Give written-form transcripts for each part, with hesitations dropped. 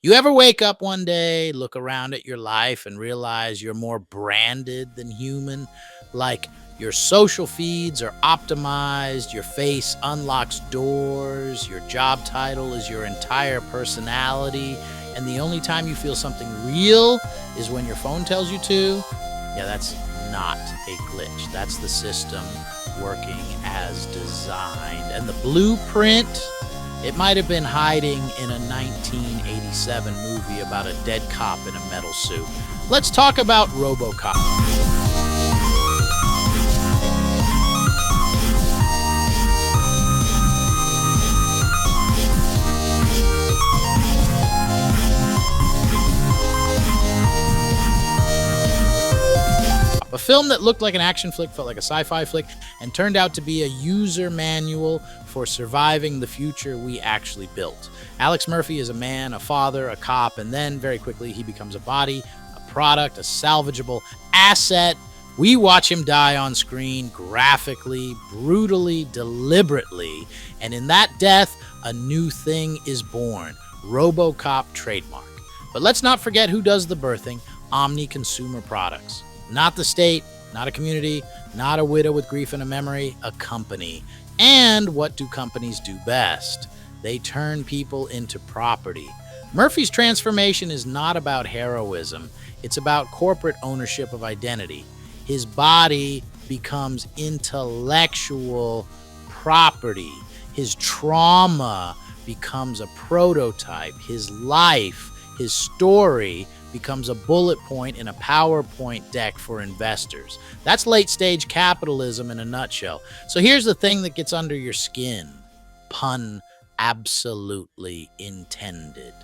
You ever wake up one day, look around at your life, and realize you're more branded than human? Like your social feeds are optimized, your face unlocks doors, your job title is your entire personality, and the only time you feel something real is when your phone tells you to? Yeah, that's not a glitch. That's the system working as designed. And the blueprint, it might have been hiding in a 1987 movie about a dead cop in a metal suit. Let's talk about Robocop. A film that looked like an action flick, felt like a sci fi flick, and turned out to be a user manual for surviving the future we actually built. Alex Murphy is a man, a father, a cop, and then very quickly he becomes a body, a product, a salvageable asset. We watch him die on screen graphically, brutally, deliberately, and in that death, a new thing is born. Robocop trademark. But let's not forget who does the birthing: Omni Consumer Products. Not the state, not a community, not a widow with grief and a memory, a company. And what do companies do best? They turn people into property. Murphy's transformation is not about heroism, it's about corporate ownership of identity. His body becomes intellectual property. His trauma becomes a prototype. His life, his story, becomes a bullet point in a PowerPoint deck for investors. That's late stage capitalism in a nutshell. So here's the thing that gets under your skin. Pun absolutely intended.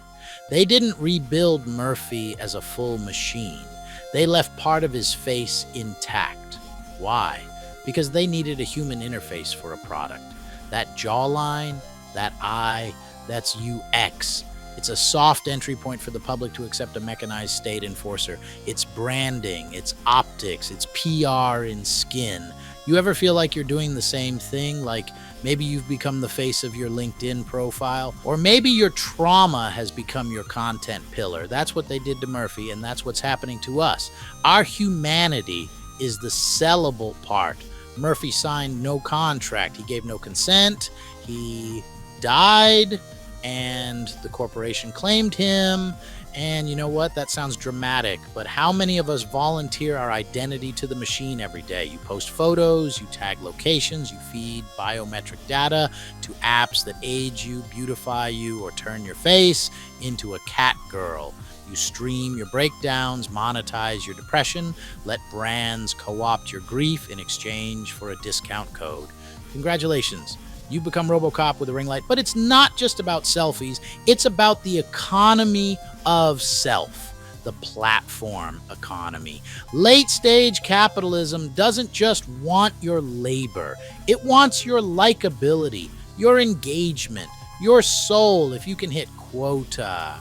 They didn't rebuild Murphy as a full machine. They left part of his face intact. Why? Because they needed a human interface for a product. That jawline, that eye, that's UX. It's a soft entry point for the public to accept a mechanized state enforcer. It's branding, it's optics, it's PR in skin. You ever feel like you're doing the same thing? Like maybe you've become the face of your LinkedIn profile, or maybe your trauma has become your content pillar. That's what they did to Murphy, and that's what's happening to us. Our humanity is the sellable part. Murphy signed no contract, he gave no consent, he died, and the corporation claimed him. And you know what? That sounds dramatic, but how many of us volunteer our identity to the machine every day? You post photos, you tag locations, you feed biometric data to apps that age you, beautify you, or turn your face into a cat girl. You stream your breakdowns, monetize your depression, let brands co-opt your grief in exchange for a discount code. Congratulations. You've become Robocop with a ring light, but it's not just about selfies. It's about the economy of self, the platform economy. Late stage capitalism doesn't just want your labor. It wants your likability, your engagement, your soul if you can hit quota.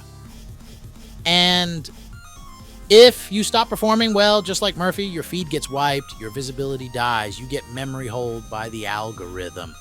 And if you stop performing well, just like Murphy, your feed gets wiped, your visibility dies, you get memory holed by the algorithm.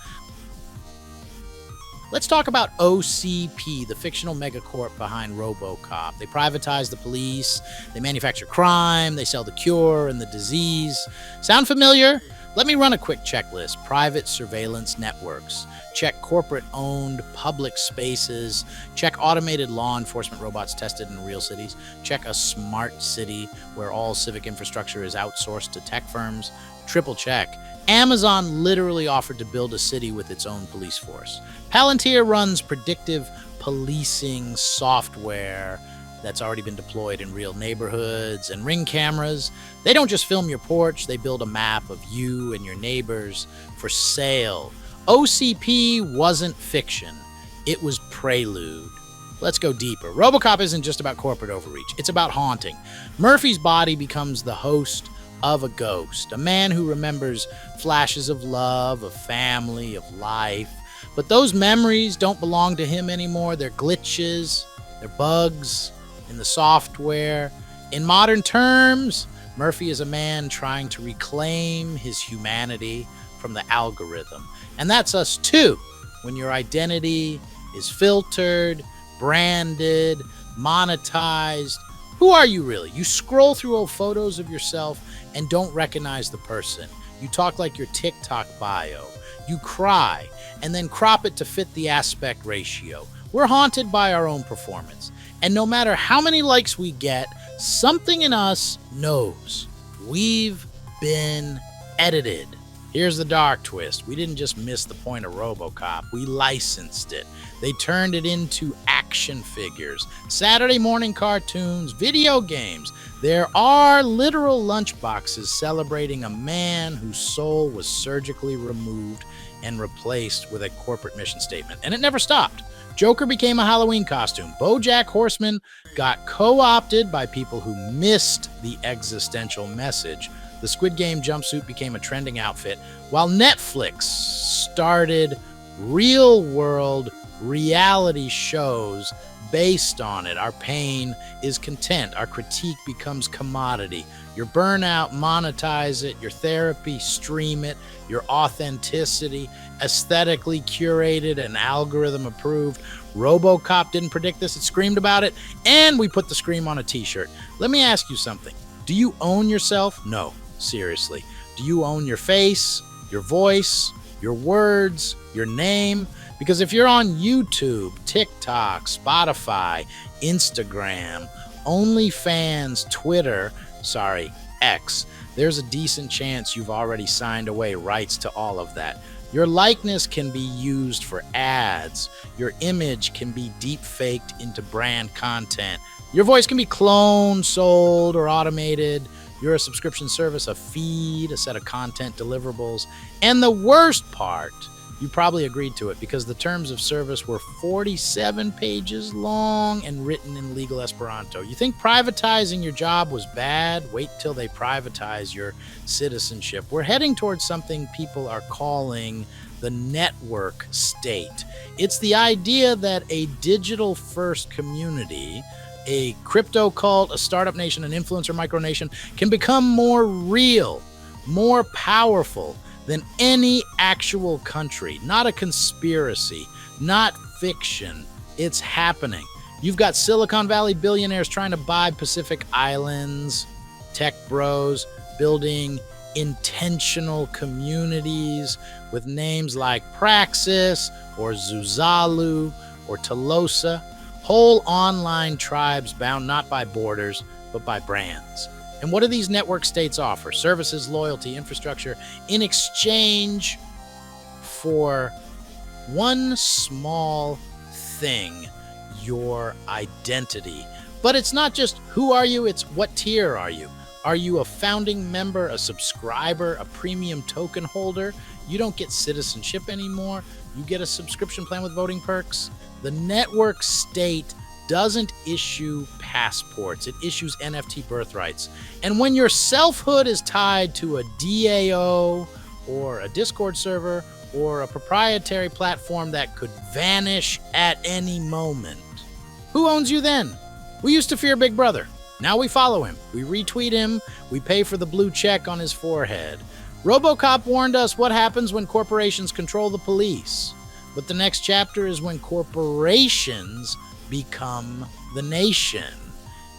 Let's talk about OCP, the fictional megacorp behind Robocop. They privatize the police, they manufacture crime, they sell the cure and the disease. Sound familiar? Let me run a quick checklist. Private surveillance networks. Check corporate-owned public spaces. Check automated law enforcement robots tested in real cities. Check a smart city where all civic infrastructure is outsourced to tech firms. Triple check. Amazon literally offered to build a city with its own police force. Palantir runs predictive policing software that's already been deployed in real neighborhoods. And Ring cameras, they don't just film your porch, they build a map of you and your neighbors for sale. OCP wasn't fiction, it was prelude. Let's go deeper. Robocop isn't just about corporate overreach, it's about haunting. Murphy's body becomes the host of a ghost, a man who remembers flashes of love, of family, of life. But those memories don't belong to him anymore. They're glitches, they're bugs in the software. In modern terms, Murphy is a man trying to reclaim his humanity from the algorithm. And that's us too. When your identity is filtered, branded, monetized. Who are you really? You scroll through old photos of yourself and don't recognize the person. You talk like your TikTok bio. You cry and then crop it to fit the aspect ratio. We're haunted by our own performance. And no matter how many likes we get, something in us knows we've been edited. Here's the dark twist. We didn't just miss the point of Robocop. We licensed it. They turned it into action figures, Saturday morning cartoons, video games. There are literal lunchboxes celebrating a man whose soul was surgically removed and replaced with a corporate mission statement. And it never stopped. Joker became a Halloween costume. BoJack Horseman got co-opted by people who missed the existential message. The Squid Game jumpsuit became a trending outfit, while Netflix started real-world reality shows based on it. Our pain is content. Our critique becomes commodity. Your burnout, monetize it. Your therapy, stream it. Your authenticity, aesthetically curated and algorithm approved. Robocop didn't predict this. It screamed about it, and we put the scream on a t-shirt. Let me ask you something. Do you own yourself? No, seriously. Do you own your face, your voice, your words, your name? Because if you're on YouTube, TikTok, Spotify, Instagram, OnlyFans, Twitter, X, there's a decent chance you've already signed away rights to all of that. Your likeness can be used for ads. Your image can be deep-faked into brand content. Your voice can be cloned, sold, or automated. You're a subscription service, a feed, a set of content deliverables. And the worst part, you probably agreed to it because the terms of service were 47 pages long and written in legal Esperanto. You think privatizing your job was bad? Wait till they privatize your citizenship. We're heading towards something people are calling the network state. It's the idea that a digital-first community, a crypto cult, a startup nation, an influencer micronation can become more real, more powerful than any actual country. Not a conspiracy, not fiction. It's happening. You've got Silicon Valley billionaires trying to buy Pacific Islands, tech bros building intentional communities with names like Praxis or Zuzalu or Tolosa, whole online tribes bound not by borders, but by brands. And what do these network states offer? Services, loyalty, infrastructure, in exchange for one small thing, your identity. But it's not just who are you, it's what tier are you? Are you a founding member, a subscriber, a premium token holder? You don't get citizenship anymore. You get a subscription plan with voting perks. The network state doesn't issue passports. It issues NFT birthrights. And when your selfhood is tied to a DAO or a Discord server or a proprietary platform that could vanish at any moment, who owns you then? We used to fear Big Brother. Now we follow him. We retweet him. We pay for the blue check on his forehead. Robocop warned us what happens when corporations control the police. But the next chapter is when corporations become the nation.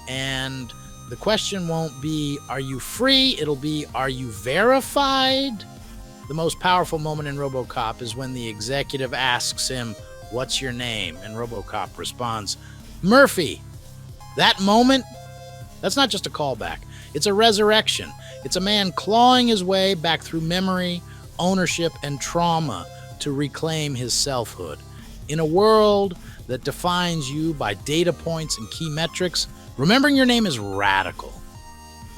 And the question won't be, are you free? It'll be, are you verified? The most powerful moment in Robocop is when the executive asks him, what's your name? And Robocop responds, Murphy. That moment, that's not just a callback. It's a resurrection. It's a man clawing his way back through memory, ownership, and trauma to reclaim his selfhood. In a world that defines you by data points and key metrics, remembering your name is radical.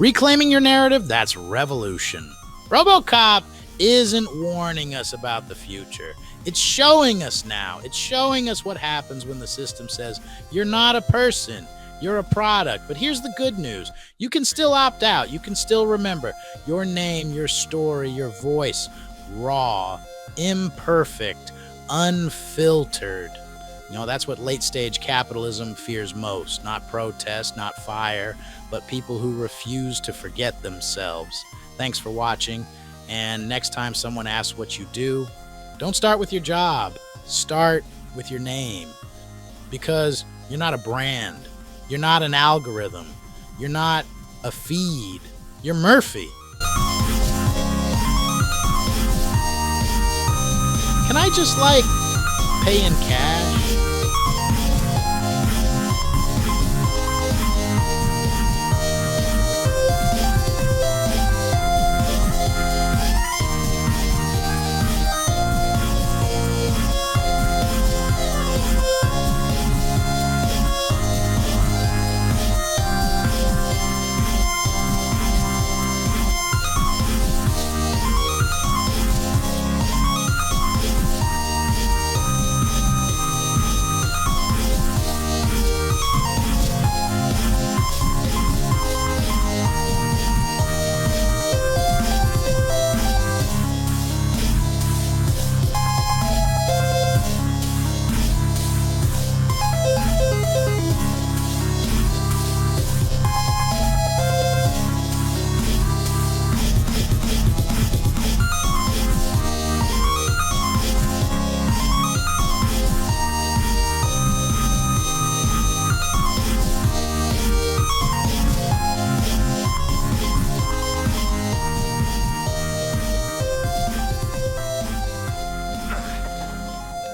Reclaiming your narrative, that's revolution. Robocop isn't warning us about the future. It's showing us now. It's showing us what happens when the system says, you're not a person, you're a product. But here's the good news. You can still opt out. You can still remember your name, your story, your voice, raw, imperfect, unfiltered. You know, that's what late stage capitalism fears most. Not protest, not fire, but people who refuse to forget themselves. Thanks for watching. And next time someone asks what you do, don't start with your job. Start with your name. Because you're not a brand. You're not an algorithm. You're not a feed. You're Murphy. Can I just, like, pay in cash?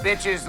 Bitches